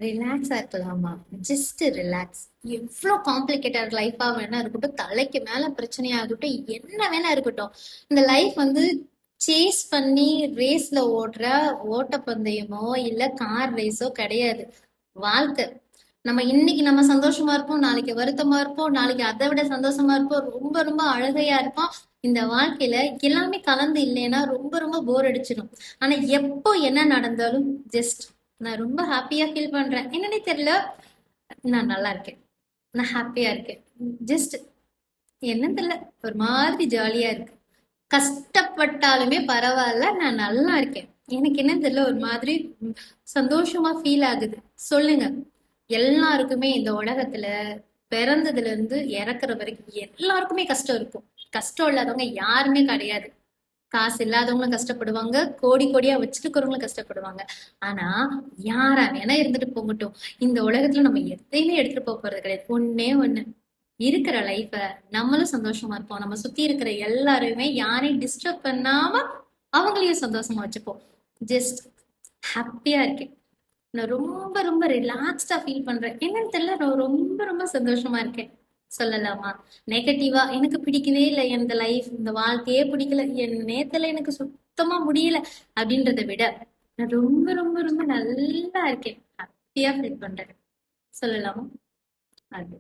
ரிலாக்ஸா இருக்கலாமா? Just relax. எவ்வளோ காம்ப்ளிகேட்டட் லைஃபா வேணா இருக்கட்டும், தலைக்கு மேல பிரச்சனையா இருக்கட்டும், என்ன வேணா இருக்கட்டும், இந்த லைஃப் வந்து சேஸ் பண்ணி ரேஸ்ல ஓடுற ஓட்டப்பந்தயமோ இல்ல கார் ரேஸோ கிடையாது. வாழ்க்கை. நம்ம இன்னைக்கு சந்தோஷமா இருப்போம், நாளைக்கு வருத்தமா இருப்போம், நாளைக்கு அதை விட சந்தோஷமா இருப்போம், ரொம்ப ரொம்ப அழுகையா இருப்போம். இந்த வாழ்க்கையில எல்லாமே கலந்து இல்லைன்னா ரொம்ப ரொம்ப போர் அடிச்சிடும். ஆனா எப்போ என்ன நடந்தாலும் ஜஸ்ட் நான் ரொம்ப ஹாப்பியா ஃபீல் பண்றேன். என்னன்னே தெரியல, நான் நல்லா இருக்கேன், நான் ஹாப்பியா இருக்கேன். ஜஸ்ட் என்ன தெரியல, ஒரு மாதிரி ஜாலியா இருக்கு. கஷ்டப்பட்டாலுமே பரவாயில்ல, நான் நல்லா இருக்கேன். எனக்கு என்ன தெரியல, ஒரு மாதிரி சந்தோஷமா ஃபீல் ஆகுது. சொல்லுங்க. எல்லாருக்குமே இந்த உலகத்துல பிறந்ததுல இருந்து இறக்குற வரைக்கும் எல்லாருக்குமே கஷ்டம் இருக்கும். கஷ்டம் இல்லாதவங்க யாருமே கிடையாது. காசு இல்லாதவங்களும் கஷ்டப்படுவாங்க, கோடி கோடியா வச்சிருக்கிறவங்களும் கஷ்டப்படுவாங்க. ஆனா யாரா வேணா இருந்துட்டு போகட்டும், இந்த உலகத்துல நம்ம எதையுமே எடுத்துட்டு போக போறது கிடையாது. ஒண்ணே ஒண்ணு, இருக்கிற லைஃப நம்மளும் சந்தோஷமா இருப்போம், நம்ம சுத்தி இருக்கிற எல்லாருமே யாரையும் டிஸ்டர்ப் பண்ணாம அவங்களையும் சந்தோஷமா வச்சுப்போம். ஜஸ்ட் ஹாப்பியா இருக்கேன். நான் ரொம்ப ரொம்ப ரிலாக்ஸ்டா ஃபீல் பண்றேன். என்னன்னு தெரியல, நான் ரொம்ப ரொம்ப சந்தோஷமா இருக்கேன். சொல்லலாமா? நெகட்டிவா எனக்கு பிடிக்கவே இல்லை, இந்த லைஃப், இந்த வாழ்க்கையே பிடிக்கல, என் நேத்துல எனக்கு சுத்தமா முடியல அப்படின்றத விட நான் ரொம்ப ரொம்ப ரொம்ப நல்லா இருக்கேன், ஹாப்பியா ஃபீல் பண்றேன். சொல்லலாமா? அது